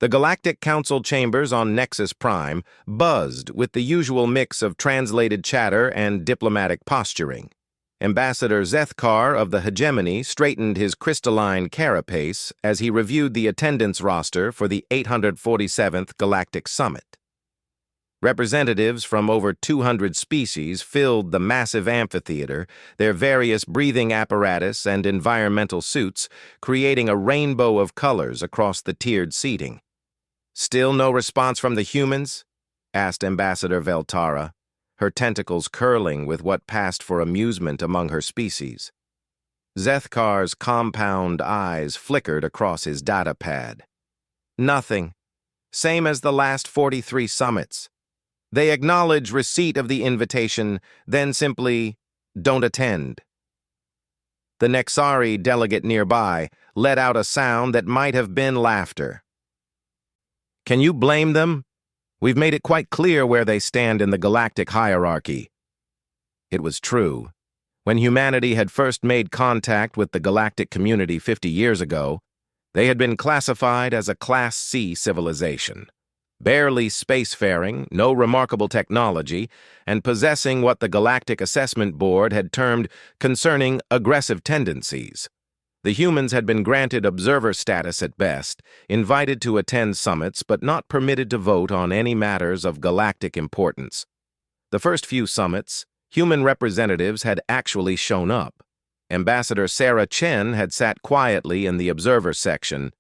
The Galactic Council chambers on Nexus Prime buzzed with the usual mix of translated chatter and diplomatic posturing. Ambassador Zethkar of the Hegemony straightened his crystalline carapace as he reviewed the attendance roster for the 847th Galactic Summit. Representatives from over 200 species filled the massive amphitheater, their various breathing apparatus and environmental suits creating a rainbow of colors across the tiered seating. "Still no response from the humans?" asked Ambassador Veltara, her tentacles curling with what passed for amusement among her species. Zethkar's compound eyes flickered across his data pad. "Nothing. Same as the last 43 summits. They acknowledge receipt of the invitation, then simply don't attend." The Nexari delegate nearby let out a sound that might have been laughter. "Can you blame them? We've made it quite clear where they stand in the galactic hierarchy." It was true. When humanity had first made contact with the galactic community 50 years ago, they had been classified as a Class C civilization. Barely spacefaring, no remarkable technology, and possessing what the Galactic Assessment Board had termed concerning aggressive tendencies. The humans had been granted observer status at best, invited to attend summits but not permitted to vote on any matters of galactic importance. The first few summits, human representatives had actually shown up. Ambassador Sarah Chen had sat quietly in the observer section,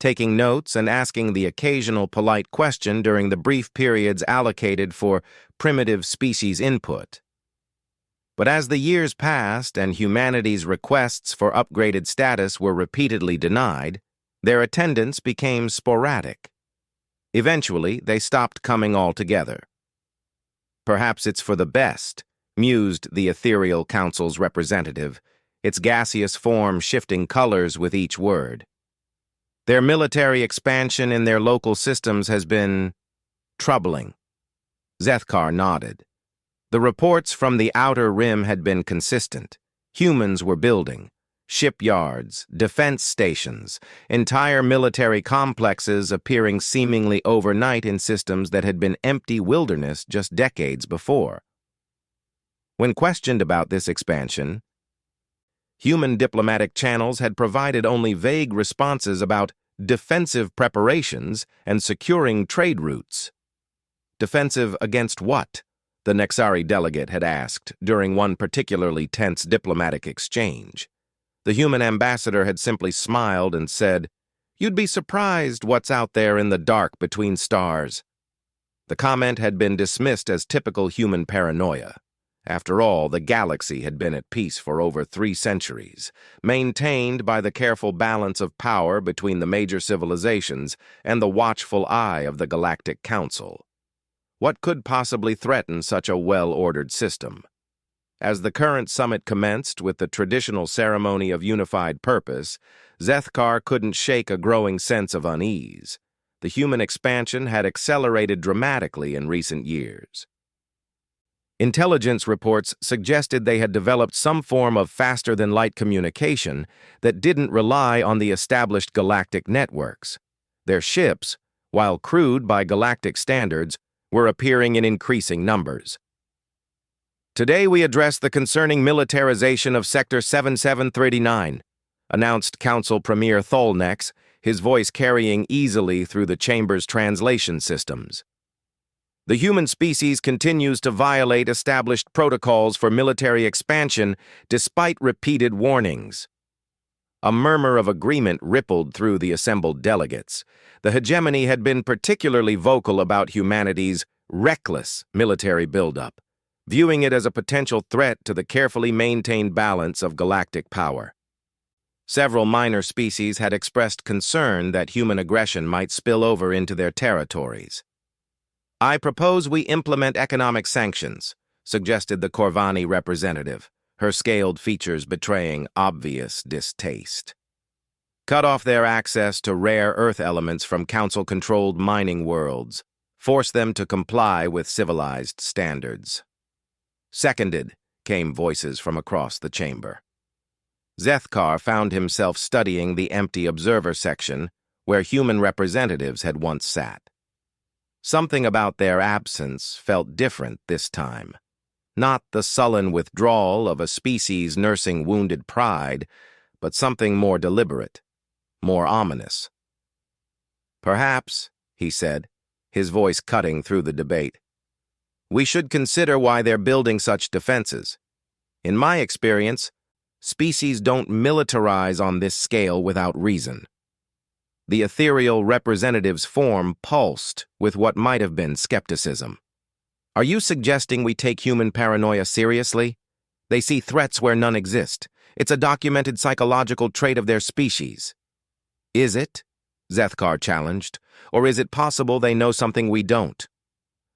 taking notes and asking the occasional polite question during the brief periods allocated for primitive species input. But as the years passed and humanity's requests for upgraded status were repeatedly denied, their attendance became sporadic. Eventually, they stopped coming altogether. "Perhaps it's for the best," mused the Ethereal Council's representative, its gaseous form shifting colors with each word. "Their military expansion in their local systems has been troubling." Zethkar nodded. The reports from the Outer Rim had been consistent. Humans were building shipyards, defense stations, entire military complexes appearing seemingly overnight in systems that had been empty wilderness just decades before. When questioned about this expansion, human diplomatic channels had provided only vague responses about defensive preparations and securing trade routes. Defensive against what? The Nexari delegate had asked during one particularly tense diplomatic exchange. The human ambassador had simply smiled and said, "You'd be surprised what's out there in the dark between stars." The comment had been dismissed as typical human paranoia. After all, the galaxy had been at peace for over 3 centuries, maintained by the careful balance of power between the major civilizations and the watchful eye of the Galactic Council. What could possibly threaten such a well-ordered system? As the current summit commenced with the traditional ceremony of unified purpose, Zethkar couldn't shake a growing sense of unease. The human expansion had accelerated dramatically in recent years. Intelligence reports suggested they had developed some form of faster-than-light communication that didn't rely on the established galactic networks. Their ships, while crude by galactic standards, were appearing in increasing numbers. "Today we address the concerning militarization of Sector 7739, announced Council Premier Tholnex, his voice carrying easily through the chamber's translation systems. "The human species continues to violate established protocols for military expansion despite repeated warnings." A murmur of agreement rippled through the assembled delegates. The hegemony had been particularly vocal about humanity's reckless military buildup, viewing it as a potential threat to the carefully maintained balance of galactic power. Several minor species had expressed concern that human aggression might spill over into their territories. "I propose we implement economic sanctions," suggested the Corvani representative, her scaled features betraying obvious distaste. "Cut off their access to rare Earth elements from Council-controlled mining worlds. Force them to comply with civilized standards." "Seconded," came voices from across the chamber. Zethkar found himself studying the empty observer section, where human representatives had once sat. Something about their absence felt different this time. Not the sullen withdrawal of a species nursing wounded pride, but something more deliberate, more ominous. "Perhaps," he said, his voice cutting through the debate, "we should consider why they're building such defenses. In my experience, species don't militarize on this scale without reason." The ethereal representative's form pulsed with what might have been skepticism. "Are you suggesting we take human paranoia seriously? They see threats where none exist. It's a documented psychological trait of their species." "Is it?" Zethkar challenged. "Or is it possible they know something we don't?"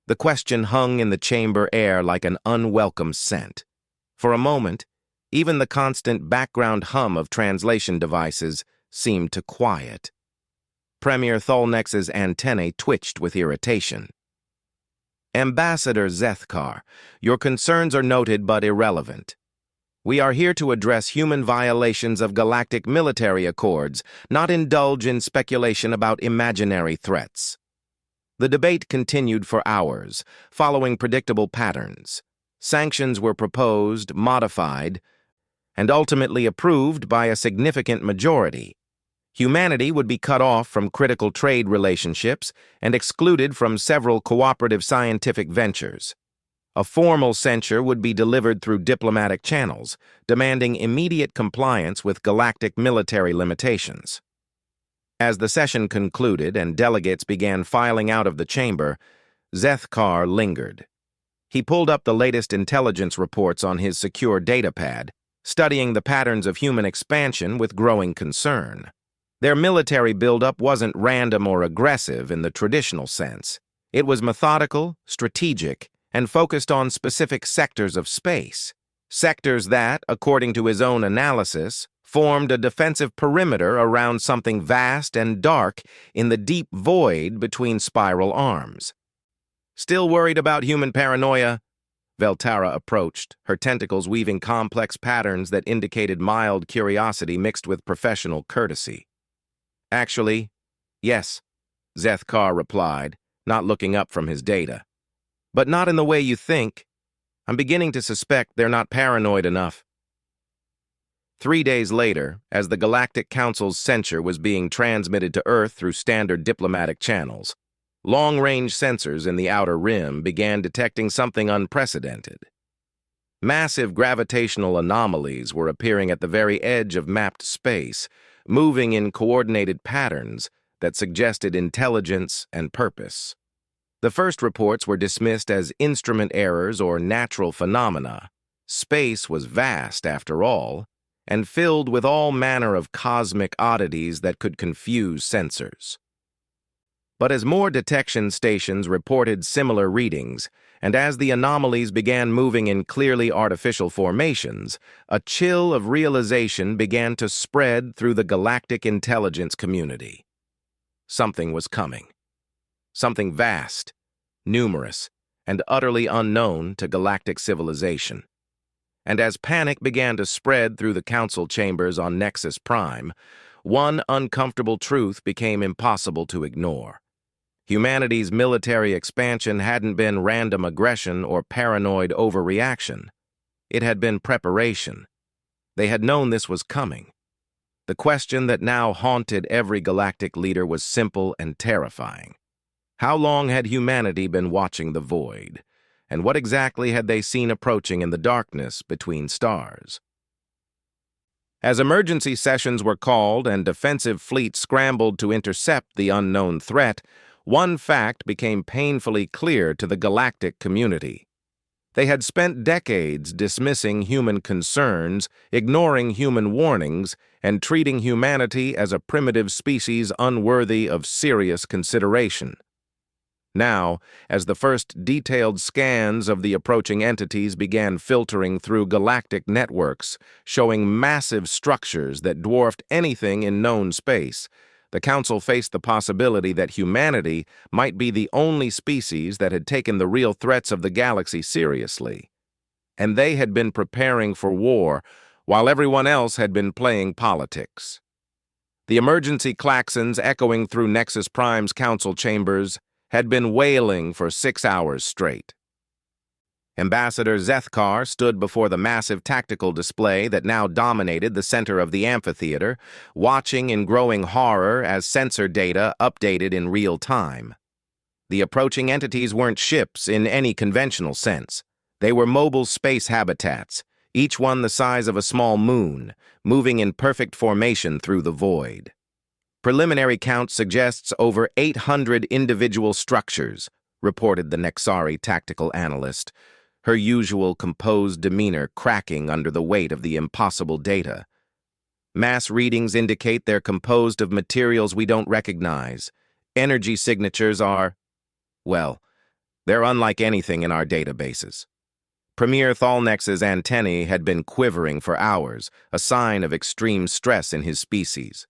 The question hung in the chamber air like an unwelcome scent. For a moment, even the constant background hum of translation devices seemed to quiet. Premier Tholnex's antennae twitched with irritation. "Ambassador Zethkar, your concerns are noted but irrelevant. We are here to address human violations of galactic military accords, not indulge in speculation about imaginary threats." The debate continued for hours, following predictable patterns. Sanctions were proposed, modified, and ultimately approved by a significant majority. Humanity would be cut off from critical trade relationships and excluded from several cooperative scientific ventures. A formal censure would be delivered through diplomatic channels, demanding immediate compliance with galactic military limitations. As the session concluded and delegates began filing out of the chamber, Zethkar lingered. He pulled up the latest intelligence reports on his secure datapad, studying the patterns of human expansion with growing concern. Their military buildup wasn't random or aggressive in the traditional sense. It was methodical, strategic, and focused on specific sectors of space. Sectors that, according to his own analysis, formed a defensive perimeter around something vast and dark in the deep void between spiral arms. "Still worried about human paranoia?" Veltara approached, her tentacles weaving complex patterns that indicated mild curiosity mixed with professional courtesy. "Actually, yes," Zethkar replied, not looking up from his data. "But not in the way you think. I'm beginning to suspect they're not paranoid enough." 3 days later, as the Galactic Council's censure was being transmitted to Earth through standard diplomatic channels, long-range sensors in the Outer Rim began detecting something unprecedented. Massive gravitational anomalies were appearing at the very edge of mapped space, moving in coordinated patterns that suggested intelligence and purpose. The first reports were dismissed as instrument errors or natural phenomena. Space was vast, after all, and filled with all manner of cosmic oddities that could confuse sensors. But as more detection stations reported similar readings, and as the anomalies began moving in clearly artificial formations, a chill of realization began to spread through the galactic intelligence community. Something was coming. Something vast, numerous, and utterly unknown to galactic civilization. And as panic began to spread through the council chambers on Nexus Prime, one uncomfortable truth became impossible to ignore. Humanity's military expansion hadn't been random aggression or paranoid overreaction. It had been preparation. They had known this was coming. The question that now haunted every galactic leader was simple and terrifying. How long had humanity been watching the void? And what exactly had they seen approaching in the darkness between stars? As emergency sessions were called and defensive fleets scrambled to intercept the unknown threat, one fact became painfully clear to the galactic community. They had spent decades dismissing human concerns, ignoring human warnings, and treating humanity as a primitive species unworthy of serious consideration. Now, as the first detailed scans of the approaching entities began filtering through galactic networks, showing massive structures that dwarfed anything in known space, the Council faced the possibility that humanity might be the only species that had taken the real threats of the galaxy seriously. And they had been preparing for war, while everyone else had been playing politics. The emergency klaxons echoing through Nexus Prime's council chambers had been wailing for 6 hours straight. Ambassador Zethkar stood before the massive tactical display that now dominated the center of the amphitheater, watching in growing horror as sensor data updated in real time. The approaching entities weren't ships in any conventional sense. They were mobile space habitats, each one the size of a small moon, moving in perfect formation through the void. Preliminary count suggests over 800 individual structures, reported the Nexari tactical analyst, her usual composed demeanor cracking under the weight of the impossible data. Mass readings indicate they're composed of materials we don't recognize. Energy signatures are, well, they're unlike anything in our databases. Premier Thalnex's antennae had been quivering for hours, a sign of extreme stress in his species.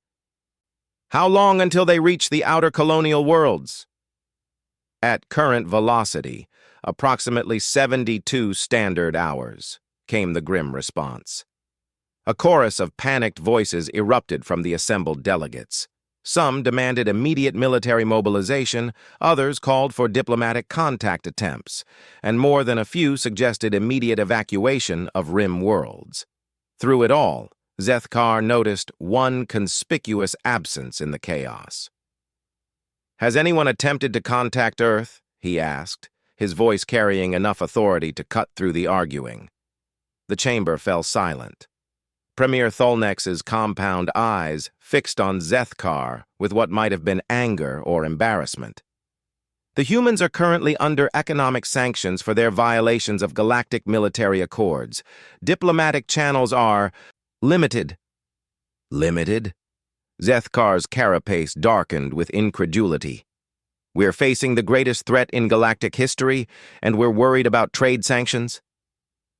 How long until they reach the outer colonial worlds? At current velocity, approximately 72 standard hours, came the grim response. A chorus of panicked voices erupted from the assembled delegates. Some demanded immediate military mobilization, others called for diplomatic contact attempts, and more than a few suggested immediate evacuation of Rim worlds. Through it all, Zethkar noticed one conspicuous absence in the chaos. "Has anyone attempted to contact Earth?" he asked, his voice carrying enough authority to cut through the arguing. The chamber fell silent. Premier Thalnex's compound eyes fixed on Zethkar with what might have been anger or embarrassment. "The humans are currently under economic sanctions for their violations of galactic military accords. Diplomatic channels are limited." Limited? Zethkar's carapace darkened with incredulity. "We're facing the greatest threat in galactic history, and we're worried about trade sanctions?"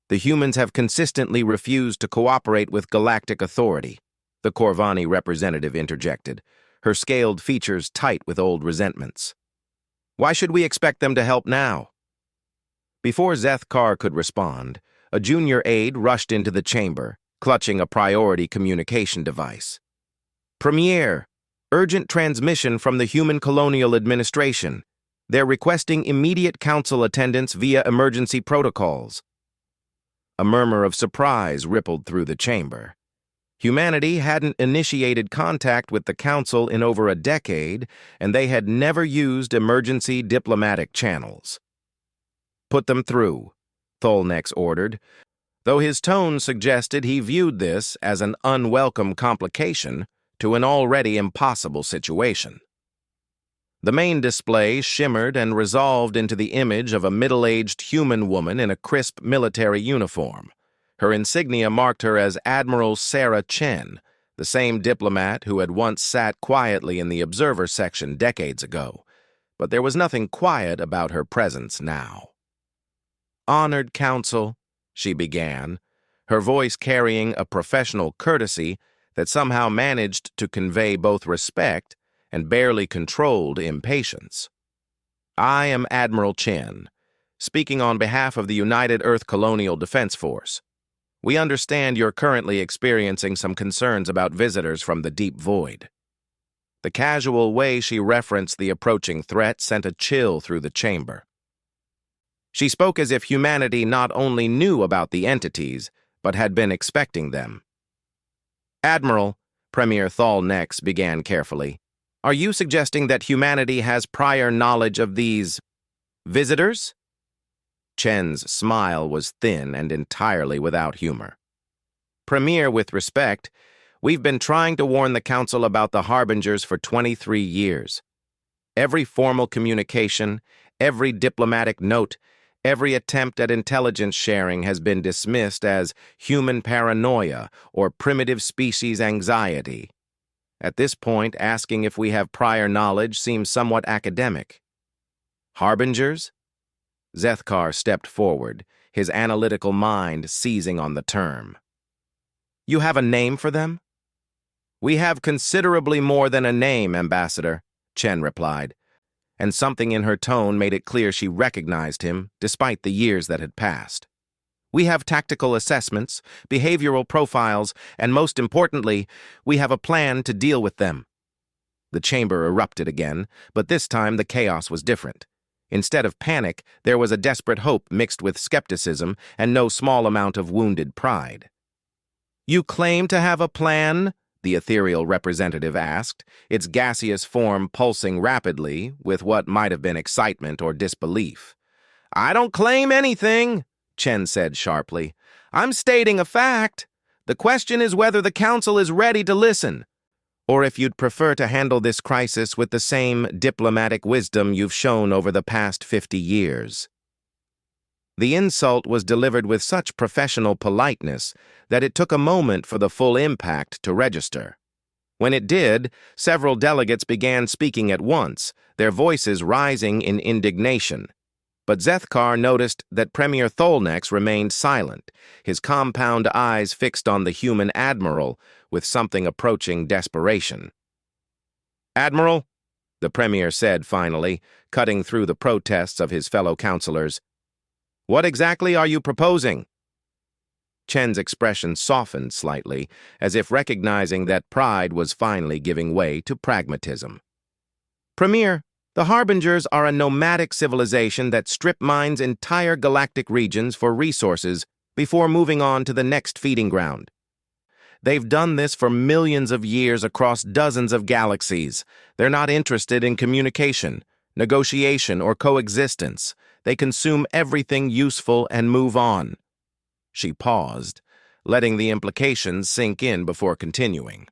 "The humans have consistently refused to cooperate with galactic authority," the Corvani representative interjected, her scaled features tight with old resentments. "Why should we expect them to help now?" Before Zethkar could respond, a junior aide rushed into the chamber, clutching a priority communication device. "Premier, urgent transmission from the Human Colonial Administration. They're requesting immediate council attendance via emergency protocols." A murmur of surprise rippled through the chamber. Humanity hadn't initiated contact with the council in over a decade, and they had never used emergency diplomatic channels. "Put them through," Thalnex ordered, though his tone suggested he viewed this as an unwelcome complication to an already impossible situation. The main display shimmered and resolved into the image of a middle-aged human woman in a crisp military uniform. Her insignia marked her as Admiral Sarah Chen, the same diplomat who had once sat quietly in the observer section decades ago. But there was nothing quiet about her presence now. "Honored Council," she began, her voice carrying a professional courtesy that somehow managed to convey both respect and barely controlled impatience. "I am Admiral Chen, speaking on behalf of the United Earth Colonial Defense Force. We understand you're currently experiencing some concerns about visitors from the deep void." The casual way she referenced the approaching threat sent a chill through the chamber. She spoke as if humanity not only knew about the entities, but had been expecting them. "Admiral," Premier Thalnex began carefully, "are you suggesting that humanity has prior knowledge of these visitors?" Chen's smile was thin and entirely without humor. "Premier, with respect, we've been trying to warn the Council about the Harbingers for 23 years. Every formal communication, every diplomatic note, every attempt at intelligence sharing has been dismissed as human paranoia or primitive species anxiety. At this point, asking if we have prior knowledge seems somewhat academic." "Harbingers?" Zethkar stepped forward, his analytical mind seizing on the term. "You have a name for them?" "We have considerably more than a name, Ambassador," Chen replied, and something in her tone made it clear she recognized him, despite the years that had passed. We have tactical assessments, behavioral profiles, and most importantly, we have a plan to deal with them." The chamber erupted again, but this time the chaos was different. Instead of panic, there was a desperate hope mixed with skepticism and no small amount of wounded pride. "You claim to have a plan?" the ethereal representative asked, its gaseous form pulsing rapidly with what might have been excitement or disbelief. "I don't claim anything," Chen said sharply. "I'm stating a fact. The question is whether the Council is ready to listen, or if you'd prefer to handle this crisis with the same diplomatic wisdom you've shown over the past 50 years. The insult was delivered with such professional politeness that it took a moment for the full impact to register. When it did, several delegates began speaking at once, their voices rising in indignation. But Zethkar noticed that Premier Tholnex remained silent, his compound eyes fixed on the human admiral with something approaching desperation. "Admiral," the Premier said finally, cutting through the protests of his fellow councilors, "what exactly are you proposing?" Chen's expression softened slightly, as if recognizing that pride was finally giving way to pragmatism. "Premier, the Harbingers are a nomadic civilization that strip mines entire galactic regions for resources before moving on to the next feeding ground. They've done this for millions of years across dozens of galaxies. They're not interested in communication, negotiation, or coexistence. They consume everything useful and move on." She paused, letting the implications sink in before continuing.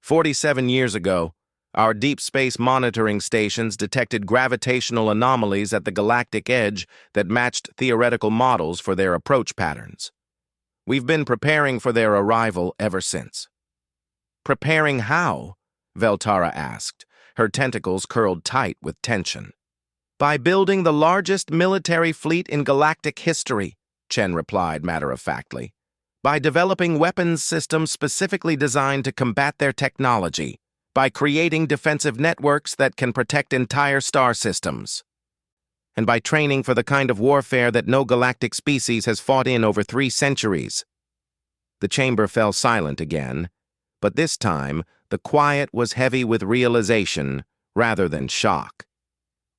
47 years ago, our deep space monitoring stations detected gravitational anomalies at the galactic edge that matched theoretical models for their approach patterns. We've been preparing for their arrival ever since. "Preparing how?" Veltara asked, her tentacles curled tight with tension. "By building the largest military fleet in galactic history," Chen replied matter-of-factly. "By developing weapons systems specifically designed to combat their technology. By creating defensive networks that can protect entire star systems. And by training for the kind of warfare that no galactic species has fought in over 3 centuries. The chamber fell silent again, but this time the quiet was heavy with realization rather than shock.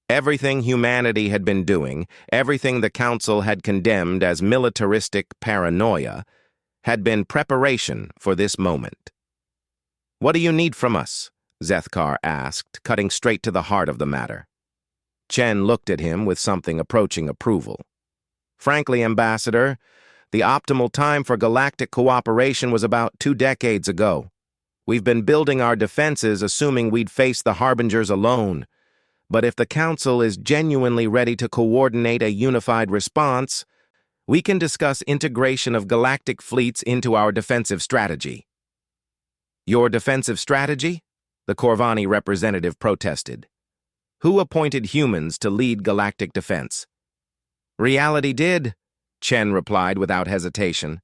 Everything humanity had been doing, everything the Council had condemned as militaristic paranoia, had been preparation for this moment. "What do you need from us?" Zethkar asked, cutting straight to the heart of the matter. Chen looked at him with something approaching approval. "Frankly, Ambassador, the optimal time for galactic cooperation was about 2 decades ago. We've been building our defenses assuming we'd face the Harbingers alone. But if the Council is genuinely ready to coordinate a unified response, we can discuss integration of galactic fleets into our defensive strategy." "Your defensive strategy?" the Corvani representative protested. "Who appointed humans to lead galactic defense?" "Reality did," Chen replied without hesitation.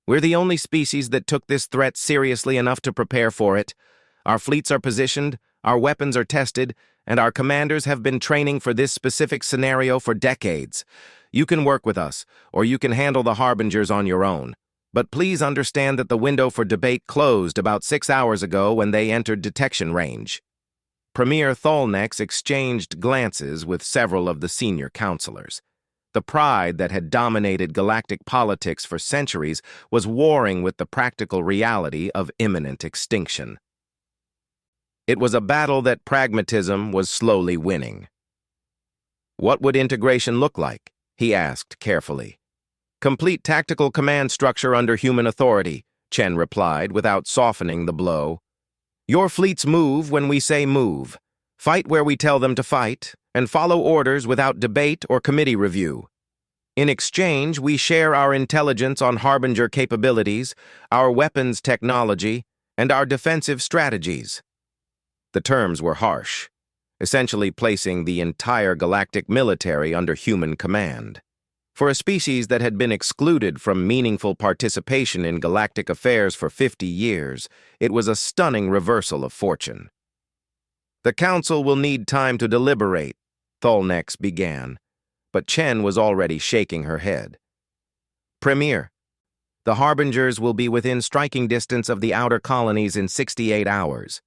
"We're the only species that took this threat seriously enough to prepare for it. Our fleets are positioned, our weapons are tested, and our commanders have been training for this specific scenario for decades. You can work with us, or you can handle the Harbingers on your own. But please understand that the window for debate closed about 6 hours ago when they entered detection range." Premier Tholnex exchanged glances with several of the senior counselors. The pride that had dominated galactic politics for centuries was warring with the practical reality of imminent extinction. It was a battle that pragmatism was slowly winning. "What would integration look like?" he asked carefully. "Complete tactical command structure under human authority," Chen replied without softening the blow. "Your fleets move when we say move, fight where we tell them to fight, and follow orders without debate or committee review. In exchange, we share our intelligence on Harbinger capabilities, our weapons technology, and our defensive strategies." The terms were harsh, essentially placing the entire galactic military under human command. For a species that had been excluded from meaningful participation in galactic affairs for 50 years, it was a stunning reversal of fortune. "The Council will need time to deliberate," Tholnex began, but Chen was already shaking her head. Premier, the Harbingers will be within striking distance of the outer colonies in 68 hours.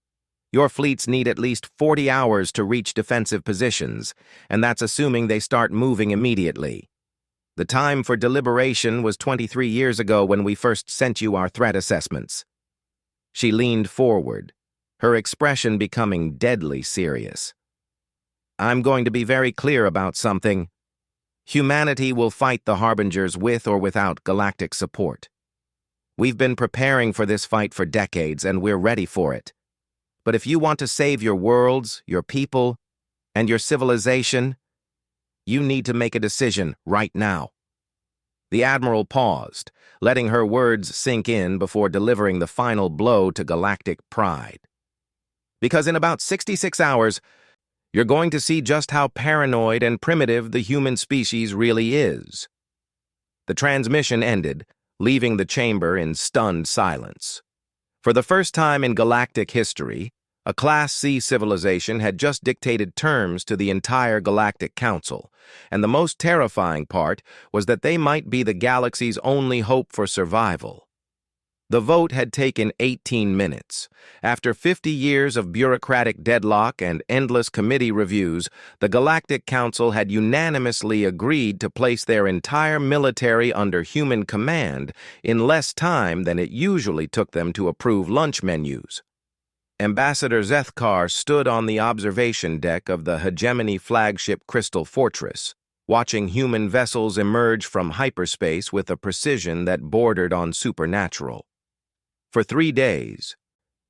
Your fleets need at least 40 hours to reach defensive positions, and that's assuming they start moving immediately. The time for deliberation was 23 years ago when we first sent you our threat assessments. She leaned forward, her expression becoming deadly serious. I'm going to be very clear about something. Humanity will fight the Harbingers with or without galactic support. We've been preparing for this fight for decades, and we're ready for it. But if you want to save your worlds, your people, and your civilization, you need to make a decision right now. The Admiral paused, letting her words sink in before delivering the final blow to galactic pride. Because in about 66 hours, you're going to see just how paranoid and primitive the human species really is. The transmission ended, leaving the chamber in stunned silence. For the first time in galactic history, a Class C civilization had just dictated terms to the entire Galactic Council, and the most terrifying part was that they might be the galaxy's only hope for survival. The vote had taken 18 minutes. After 50 years of bureaucratic deadlock and endless committee reviews, the Galactic Council had unanimously agreed to place their entire military under human command in less time than it usually took them to approve lunch menus. Ambassador Zethkar stood on the observation deck of the Hegemony flagship Crystal Fortress, watching human vessels emerge from hyperspace with a precision that bordered on supernatural. For 3 days,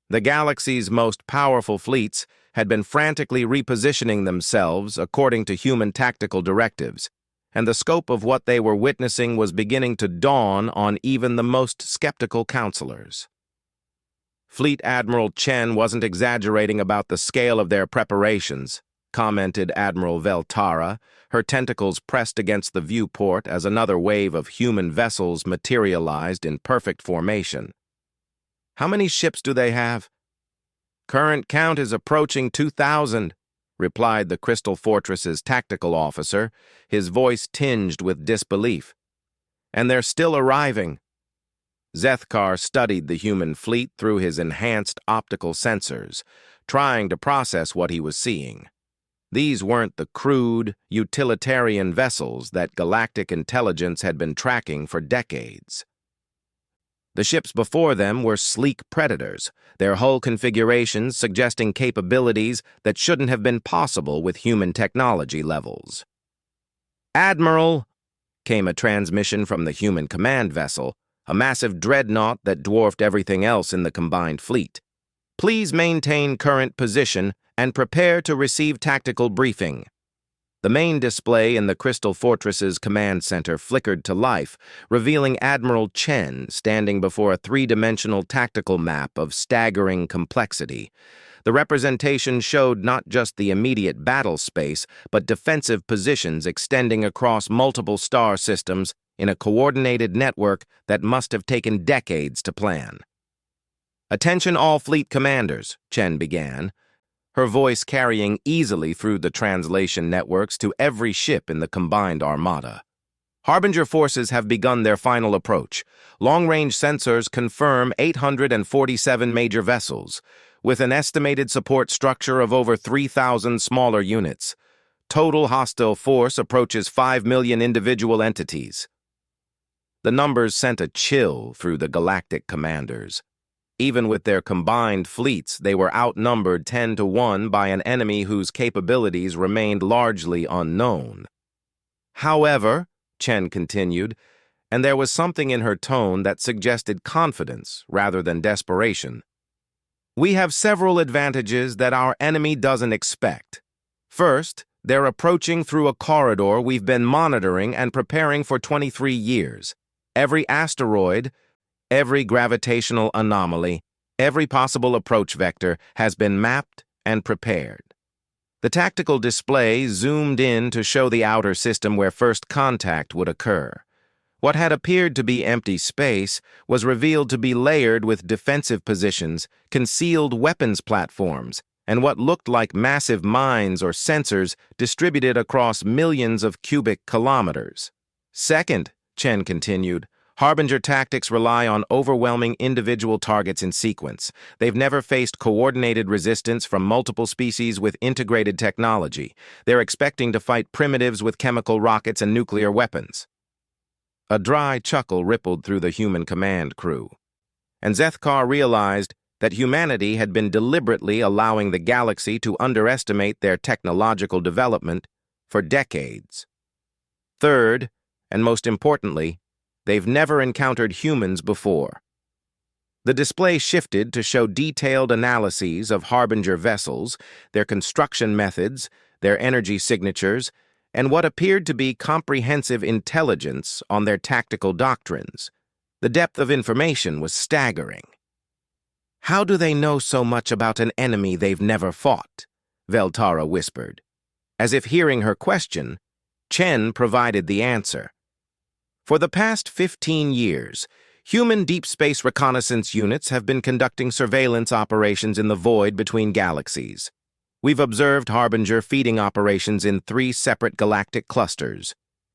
the galaxy's most powerful fleets had been frantically repositioning themselves according to human tactical directives, and the scope of what they were witnessing was beginning to dawn on even the most skeptical counselors. Fleet Admiral Chen wasn't exaggerating about the scale of their preparations, commented Admiral Veltara, her tentacles pressed against the viewport as another wave of human vessels materialized in perfect formation. How many ships do they have? Current count is approaching 2,000, replied the Crystal Fortress's tactical officer, his voice tinged with disbelief. And they're still arriving. Zethkar studied the human fleet through his enhanced optical sensors, trying to process what he was seeing. These weren't the crude, utilitarian vessels that galactic intelligence had been tracking for decades. The ships before them were sleek predators, their hull configurations suggesting capabilities that shouldn't have been possible with human technology levels. "Admiral," came a transmission from the human command vessel, a massive dreadnought that dwarfed everything else in the combined fleet. "Please maintain current position and prepare to receive tactical briefing." The main display in the Crystal Fortress's command center flickered to life, revealing Admiral Chen standing before a three-dimensional tactical map of staggering complexity. The representation showed not just the immediate battle space, but defensive positions extending across multiple star systems in a coordinated network that must have taken decades to plan. "Attention all fleet commanders," Chen began, her voice carrying easily through the translation networks to every ship in the combined Armada. "Harbinger forces have begun their final approach. Long-range sensors confirm 847 major vessels, with an estimated support structure of over 3,000 smaller units. Total hostile force approaches 5 million individual entities." The numbers sent a chill through the galactic commanders. Even with their combined fleets, they were outnumbered 10-1 by an enemy whose capabilities remained largely unknown. "However," Chen continued, and there was something in her tone that suggested confidence rather than desperation, "we have several advantages that our enemy doesn't expect. First, they're approaching through a corridor we've been monitoring and preparing for 23 years. Every asteroid, every gravitational anomaly, every possible approach vector has been mapped and prepared." The tactical display zoomed in to show the outer system where first contact would occur. What had appeared to be empty space was revealed to be layered with defensive positions, concealed weapons platforms, and what looked like massive mines or sensors distributed across millions of cubic kilometers. "Second," Chen continued, Harbinger tactics rely on overwhelming individual targets in sequence. They've never faced coordinated resistance from multiple species with integrated technology. They're expecting to fight primitives with chemical rockets and nuclear weapons. A dry chuckle rippled through the human command crew, and Zethkar realized that humanity had been deliberately allowing the galaxy to underestimate their technological development for decades. Third, and most importantly, they've never encountered humans before. The display shifted to show detailed analyses of Harbinger vessels, their construction methods, their energy signatures, and what appeared to be comprehensive intelligence on their tactical doctrines. The depth of information was staggering. "How do they know so much about an enemy they've never fought?" Veltara whispered. As if hearing her question, Chen provided the answer. For the past 15 years, human deep space reconnaissance units have been conducting surveillance operations in the void between galaxies. We've observed Harbinger feeding operations in 3 separate galactic clusters.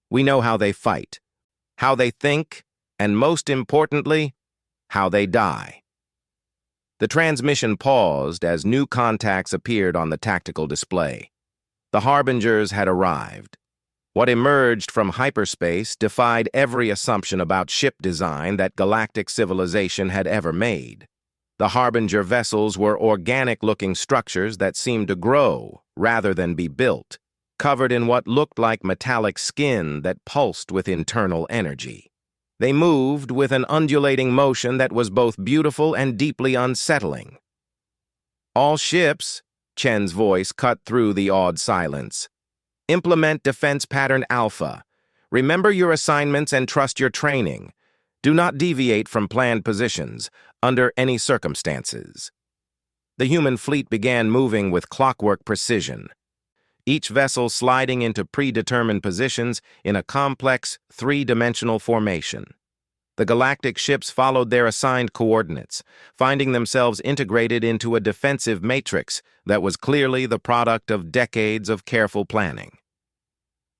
We know how they fight, how they think, and most importantly, how they die. The transmission paused as new contacts appeared on the tactical display. The Harbingers had arrived. What emerged from hyperspace defied every assumption about ship design that galactic civilization had ever made. The Harbinger vessels were organic-looking structures that seemed to grow rather than be built, covered in what looked like metallic skin that pulsed with internal energy. They moved with an undulating motion that was both beautiful and deeply unsettling. "All ships," Chen's voice cut through the awed silence, "implement Defense Pattern Alpha. Remember your assignments and trust your training. Do not deviate from planned positions, under any circumstances." The human fleet began moving with clockwork precision, each vessel sliding into predetermined positions in a complex, 3-dimensional formation. The galactic ships followed their assigned coordinates, finding themselves integrated into a defensive matrix that was clearly the product of decades of careful planning.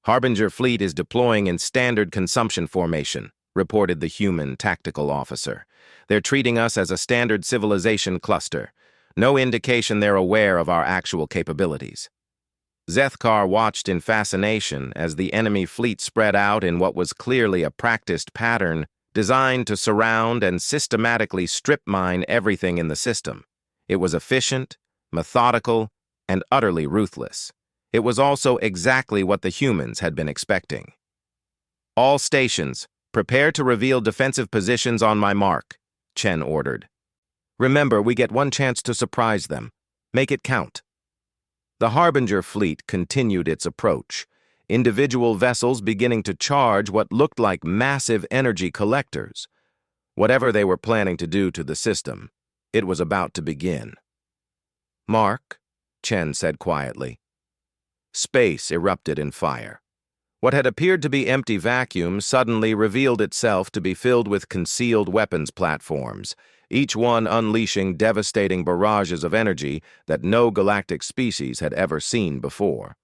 "Harbinger fleet is deploying in standard consumption formation," reported the human tactical officer. "They're treating us as a standard civilization cluster. No indication they're aware of our actual capabilities." Zethkar watched in fascination as the enemy fleet spread out in what was clearly a practiced pattern designed to surround and systematically strip mine everything in the system. It was efficient, methodical, and utterly ruthless. It was also exactly what the humans had been expecting. "All stations, prepare to reveal defensive positions on my mark," Chen ordered. "Remember, we get one chance to surprise them. Make it count." The Harbinger fleet continued its approach, individual vessels beginning to charge what looked like massive energy collectors. Whatever they were planning to do to the system, it was about to begin. "Mark," Chen said quietly. Space erupted in fire. What had appeared to be empty vacuums suddenly revealed itself to be filled with concealed weapons platforms, each one unleashing devastating barrages of energy that no galactic species had ever seen before.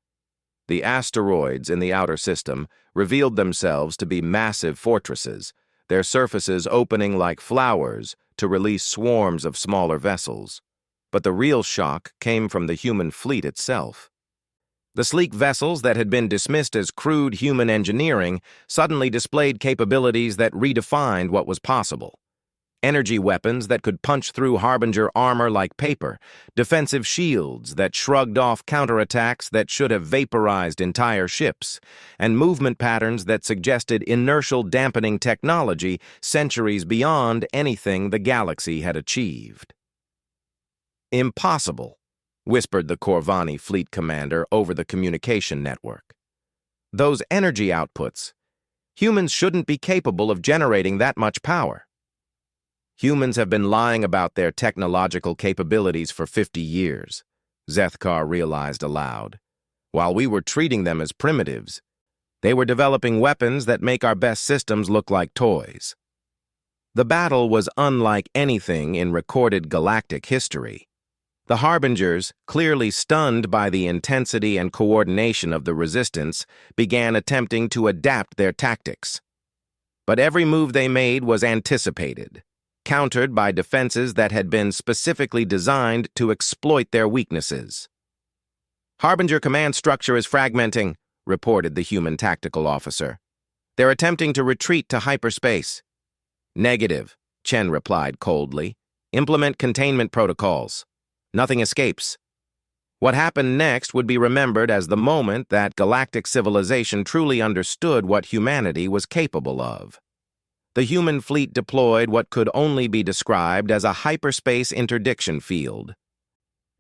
The asteroids in the outer system revealed themselves to be massive fortresses, their surfaces opening like flowers to release swarms of smaller vessels. But the real shock came from the human fleet itself. The sleek vessels that had been dismissed as crude human engineering suddenly displayed capabilities that redefined what was possible. Energy weapons that could punch through Harbinger armor like paper, defensive shields that shrugged off counterattacks that should have vaporized entire ships, and movement patterns that suggested inertial dampening technology centuries beyond anything the galaxy had achieved. "Impossible," whispered the Corvani fleet commander over the communication network. "Those energy outputs. Humans shouldn't be capable of generating that much power." "Humans have been lying about their technological capabilities for 50 years, Zethkar realized aloud. While we were treating them as primitives, they were developing weapons that make our best systems look like toys. The battle was unlike anything in recorded galactic history. The Harbingers, clearly stunned by the intensity and coordination of the resistance, began attempting to adapt their tactics. But every move they made was anticipated, countered by defenses that had been specifically designed to exploit their weaknesses. "Harbinger command structure is fragmenting," reported the human tactical officer. "They're attempting to retreat to hyperspace." "Negative," Chen replied coldly. "Implement containment protocols. Nothing escapes." What happened next would be remembered as the moment that galactic civilization truly understood what humanity was capable of. The human fleet deployed what could only be described as a hyperspace interdiction field,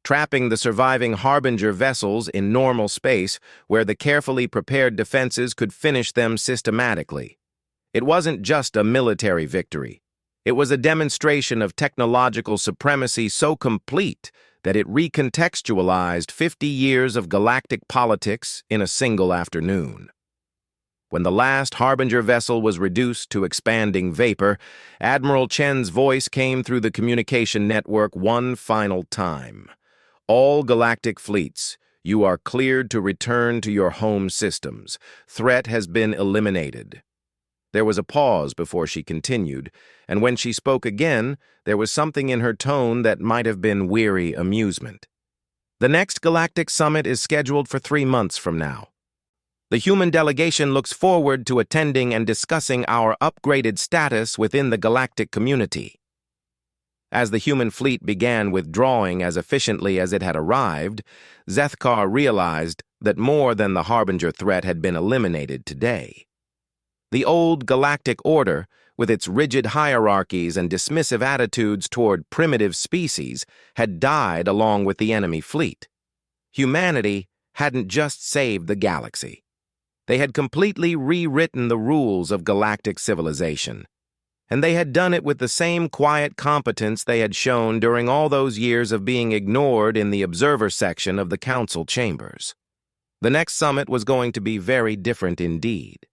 trapping the surviving Harbinger vessels in normal space where the carefully prepared defenses could finish them systematically. It wasn't just a military victory. It was a demonstration of technological supremacy so complete that it recontextualized 50 years of galactic politics in a single afternoon. When the last Harbinger vessel was reduced to expanding vapor, Admiral Chen's voice came through the communication network one final time. "All galactic fleets, you are cleared to return to your home systems. Threat has been eliminated." There was a pause before she continued, and when she spoke again, there was something in her tone that might have been weary amusement. "The next Galactic Summit is scheduled for 3 months from now. The human delegation looks forward to attending and discussing our upgraded status within the galactic community." As the human fleet began withdrawing as efficiently as it had arrived, Zethkar realized that more than the Harbinger threat had been eliminated today. The old galactic order, with its rigid hierarchies and dismissive attitudes toward primitive species, had died along with the enemy fleet. Humanity hadn't just saved the galaxy. They had completely rewritten the rules of galactic civilization, and they had done it with the same quiet competence they had shown during all those years of being ignored in the observer section of the council chambers. The next summit was going to be very different indeed.